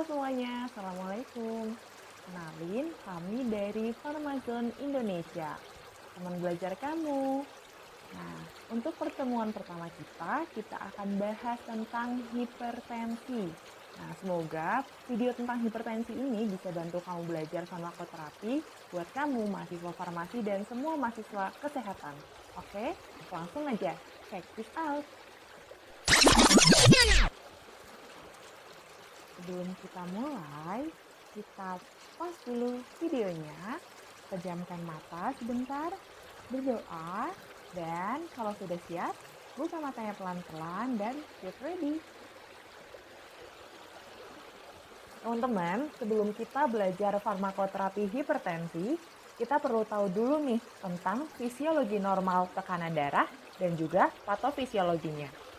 Halo semuanya, Assalamualaikum. Kenalin, kami dari Farmazone Indonesia, teman belajar kamu. Nah, untuk pertemuan pertama kita akan bahas tentang hipertensi. Nah, semoga video tentang hipertensi ini bisa bantu kamu belajar farmakoterapi buat kamu, mahasiswa farmasi, dan semua mahasiswa kesehatan. Oke, langsung aja, check this out. Sebelum kita mulai, kita pause dulu videonya, pejamkan mata sebentar, berdoa, dan kalau sudah siap, buka matanya pelan-pelan dan get ready. Teman-teman, sebelum kita belajar farmakoterapi hipertensi, kita perlu tahu dulu nih tentang fisiologi normal tekanan darah dan juga patofisiologinya.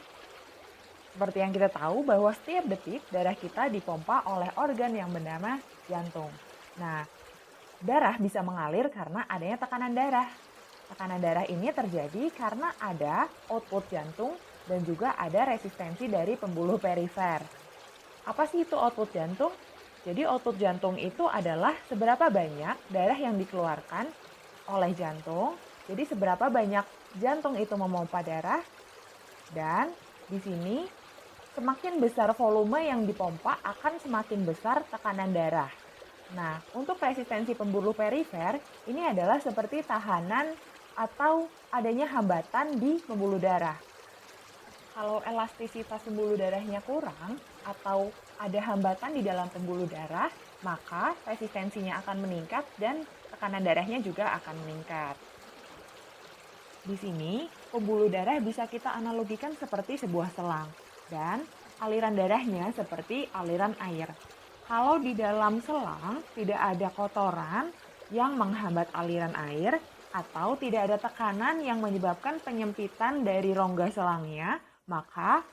Seperti yang kita tahu bahwa setiap detik darah kita dipompa oleh organ yang bernama jantung. Nah, darah bisa mengalir karena adanya tekanan darah. Tekanan darah ini terjadi karena ada output jantung dan juga ada resistensi dari pembuluh perifer. Apa sih itu output jantung? Jadi output jantung itu adalah seberapa banyak darah yang dikeluarkan oleh jantung. Jadi seberapa banyak jantung itu memompa darah dan di sini semakin besar volume yang dipompa akan semakin besar tekanan darah. Nah, untuk resistensi pembuluh perifer, ini adalah seperti tahanan atau adanya hambatan di pembuluh darah. Kalau elastisitas pembuluh darahnya kurang atau ada hambatan di dalam pembuluh darah, maka resistensinya akan meningkat dan tekanan darahnya juga akan meningkat. Di sini, pembuluh darah bisa kita analogikan seperti sebuah selang dan aliran darahnya seperti aliran air. Kalau di dalam selang tidak ada kotoran yang menghambat aliran air atau tidak ada tekanan yang menyebabkan penyempitan dari rongga selangnya, maka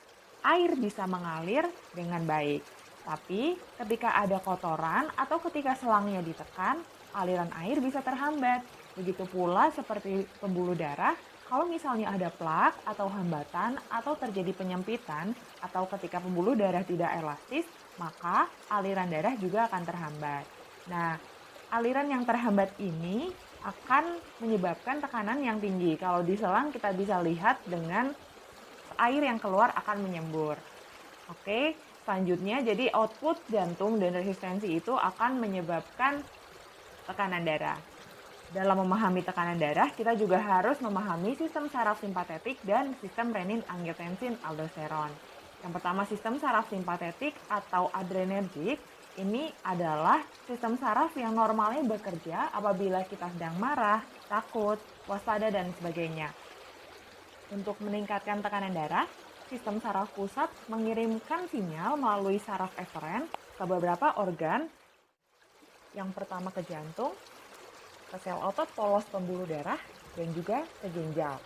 air bisa mengalir dengan baik. Tapi ketika ada kotoran atau ketika selangnya ditekan, aliran air bisa terhambat. Begitu pula seperti pembuluh darah, kalau misalnya ada plak atau hambatan atau terjadi penyempitan atau ketika pembuluh darah tidak elastis, maka aliran darah juga akan terhambat. Nah, aliran yang terhambat ini akan menyebabkan tekanan yang tinggi. Kalau di selang kita bisa lihat dengan air yang keluar akan menyembur. Oke, selanjutnya jadi output jantung dan resistensi itu akan menyebabkan tekanan darah. Dalam memahami tekanan darah, kita juga harus memahami sistem saraf simpatetik dan sistem renin-angiotensin-aldosteron. Yang pertama, sistem saraf simpatetik atau adrenergik. Ini adalah sistem saraf yang normalnya bekerja apabila kita sedang marah, takut, waspada, dan sebagainya. Untuk meningkatkan tekanan darah, sistem saraf pusat mengirimkan sinyal melalui saraf eferen ke beberapa organ. Yang pertama ke jantung, ke sel otot polos pembuluh darah, dan juga ke ginjal.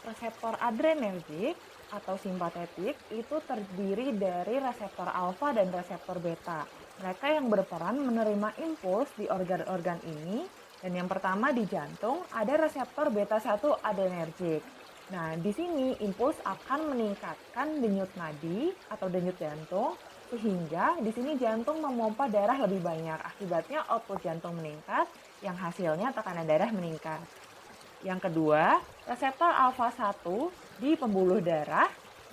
Reseptor adrenergik atau simpatetik itu terdiri dari reseptor alfa dan reseptor beta. Mereka yang berperan menerima impuls di organ-organ ini, dan yang pertama di jantung ada reseptor beta-1 adrenergik. Nah, di sini impuls akan meningkatkan denyut nadi atau denyut jantung, sehingga di sini jantung memompa darah lebih banyak. Akibatnya output jantung meningkat, yang hasilnya tekanan darah meningkat. Yang kedua, reseptor alfa 1 di pembuluh darah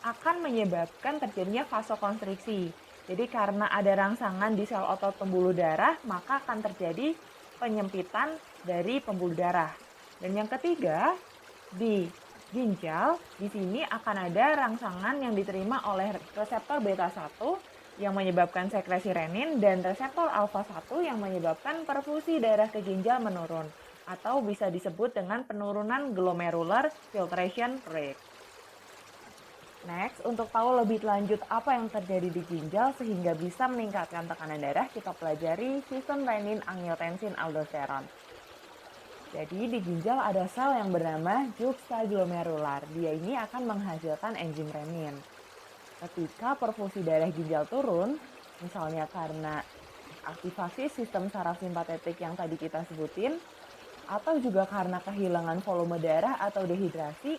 akan menyebabkan terjadinya vasokonstriksi. Jadi karena ada rangsangan di sel otot pembuluh darah, maka akan terjadi penyempitan dari pembuluh darah. Dan yang ketiga, di ginjal, di sini akan ada rangsangan yang diterima oleh reseptor beta 1 yang menyebabkan sekresi renin dan reseptor alfa 1 yang menyebabkan perfusi darah ke ginjal menurun atau bisa disebut dengan penurunan glomerular filtration rate. Next, untuk tahu lebih lanjut apa yang terjadi di ginjal sehingga bisa meningkatkan tekanan darah, kita pelajari sistem renin-angiotensin-aldosteron. Jadi di ginjal ada sel yang bernama juxtaglomerular. Dia ini akan menghasilkan enzim renin. Ketika perfusi darah ginjal turun, misalnya karena aktivasi sistem saraf simpatetik yang tadi kita sebutin, atau juga karena kehilangan volume darah atau dehidrasi,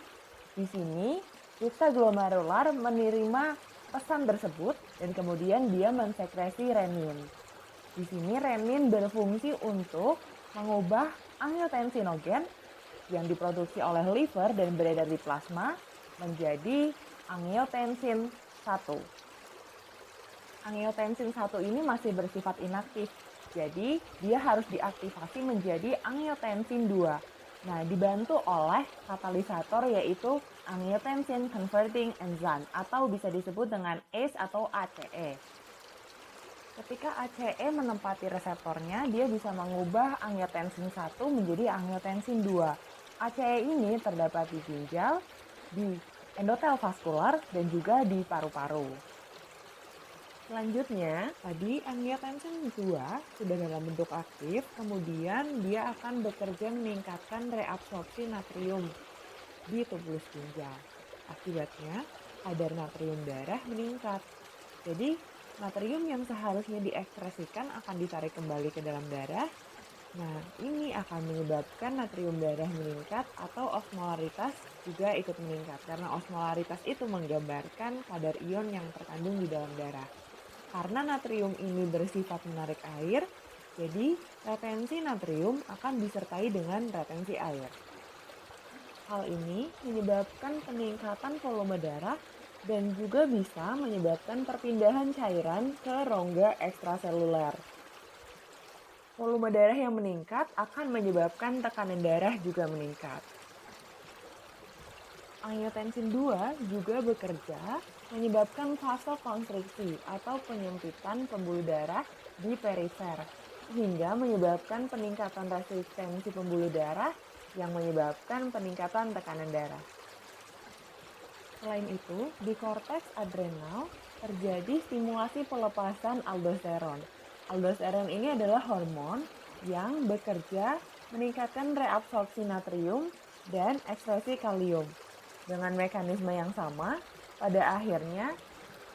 di sini juxtaglomerular menerima pesan tersebut dan kemudian dia mensekresi renin. Di sini renin berfungsi untuk mengubah angiotensinogen yang diproduksi oleh liver dan beredar di plasma menjadi angiotensin 1. Angiotensin 1 ini masih bersifat inaktif, jadi dia harus diaktifasi menjadi angiotensin 2. Nah, dibantu oleh katalisator yaitu angiotensin converting enzyme atau bisa disebut dengan ACE atau ACE. Ketika ACE menempati reseptornya, dia bisa mengubah angiotensin 1 menjadi angiotensin 2. ACE ini terdapat di ginjal, di endotel vaskular, dan juga di paru-paru. Selanjutnya, tadi angiotensin 2 sudah dalam bentuk aktif, kemudian dia akan bekerja meningkatkan reabsorpsi natrium di tubuh ginjal. Akibatnya, kadar natrium darah meningkat. Jadi, natrium yang seharusnya diekspresikan akan ditarik kembali ke dalam darah. Nah, ini akan menyebabkan natrium darah meningkat atau osmolaritas juga ikut meningkat. Karena osmolaritas itu menggambarkan kadar ion yang terkandung di dalam darah. Karena natrium ini bersifat menarik air, jadi retensi natrium akan disertai dengan retensi air. Hal ini menyebabkan peningkatan volume darah dan juga bisa menyebabkan perpindahan cairan ke rongga ekstraseluler. Volume darah yang meningkat akan menyebabkan tekanan darah juga meningkat. Angiotensin 2 juga bekerja menyebabkan vasokonstriksi atau penyempitan pembuluh darah di perifer, sehingga menyebabkan peningkatan resistensi pembuluh darah yang menyebabkan peningkatan tekanan darah. Selain itu, di korteks adrenal terjadi stimulasi pelepasan aldosteron. Aldosteron ini adalah hormon yang bekerja meningkatkan reabsorpsi natrium dan ekspresi kalium. Dengan mekanisme yang sama, pada akhirnya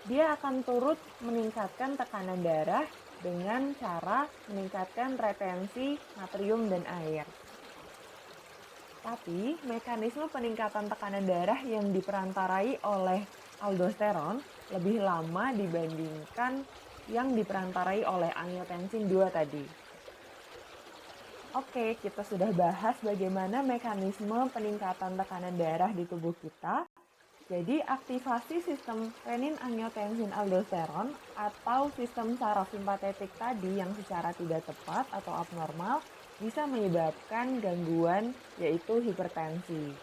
dia akan turut meningkatkan tekanan darah dengan cara meningkatkan retensi natrium dan air. Tapi, mekanisme peningkatan tekanan darah yang diperantarai oleh aldosteron lebih lama dibandingkan yang diperantarai oleh angiotensin 2 tadi. Oke, kita sudah bahas bagaimana mekanisme peningkatan tekanan darah di tubuh kita. Jadi, aktivasi sistem renin-angiotensin-aldosteron atau sistem saraf simpatetik tadi yang secara tidak tepat atau abnormal bisa menyebabkan gangguan, yaitu hipertensi.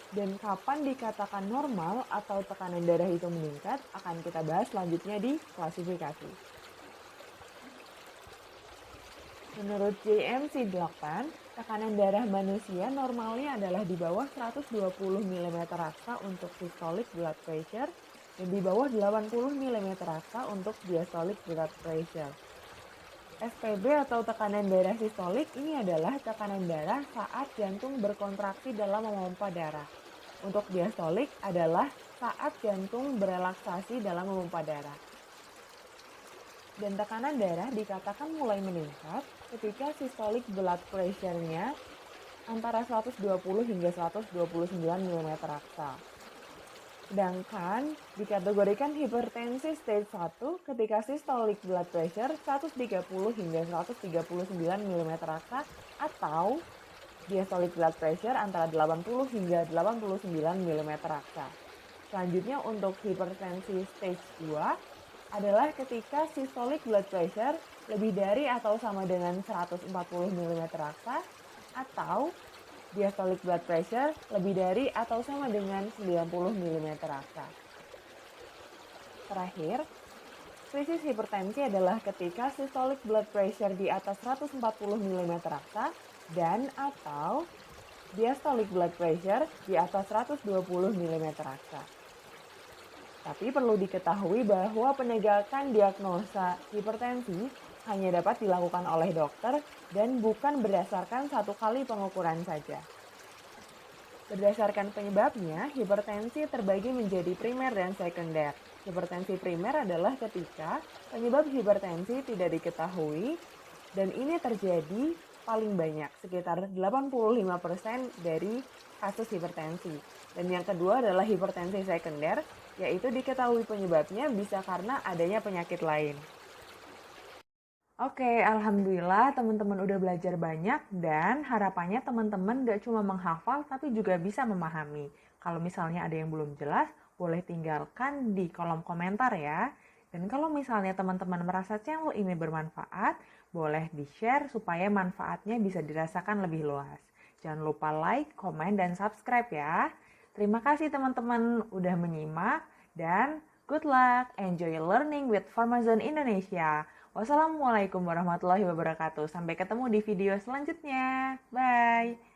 Dan kapan dikatakan normal atau tekanan darah itu meningkat akan kita bahas selanjutnya di klasifikasi. Menurut JMC8, tekanan darah manusia normalnya adalah di bawah 120 mm Raksa untuk systolic blood pressure dan di bawah 80 mm Raksa untuk diastolic blood pressure. SPB atau tekanan darah sistolik ini adalah tekanan darah saat jantung berkontraksi dalam memompa darah. Untuk diastolik adalah saat jantung berelaksasi dalam memompa darah. Dan tekanan darah dikatakan mulai meningkat ketika systolic blood pressure-nya antara 120 hingga 129 mm Raksa. Sedangkan dikategorikan hipertensi stage 1 ketika systolic blood pressure 130 hingga 139 mm Raksa atau diastolic blood pressure antara 80 hingga 89 mm Raksa. Selanjutnya untuk hipertensi stage 2 adalah ketika systolic blood pressure lebih dari atau sama dengan 140 mm Raksa atau diastolic blood pressure lebih dari atau sama dengan 90 mm Raksa. Terakhir, krisis hipertensi adalah ketika systolic blood pressure di atas 140 mm Raksa dan atau diastolic blood pressure di atas 120 mm Raksa. Tapi perlu diketahui bahwa penegakan diagnosa hipertensi hanya dapat dilakukan oleh dokter dan bukan berdasarkan satu kali pengukuran saja. Berdasarkan penyebabnya, hipertensi terbagi menjadi primer dan sekunder. Hipertensi primer adalah ketika penyebab hipertensi tidak diketahui dan ini terjadi paling banyak, sekitar 85% dari kasus hipertensi. Dan yang kedua adalah hipertensi sekunder, yaitu diketahui penyebabnya bisa karena adanya penyakit lain. Oke, alhamdulillah teman-teman udah belajar banyak dan harapannya teman-teman gak cuma menghafal tapi juga bisa memahami. Kalau misalnya ada yang belum jelas, boleh tinggalkan di kolom komentar ya. Dan kalau misalnya teman-teman merasa channel ini bermanfaat, boleh di-share supaya manfaatnya bisa dirasakan lebih luas. Jangan lupa like, komen, dan subscribe ya. Terima kasih teman-teman udah menyimak dan good luck, enjoy learning with Farmazone Indonesia. Wassalamualaikum warahmatullahi wabarakatuh. Sampai ketemu di video selanjutnya. Bye.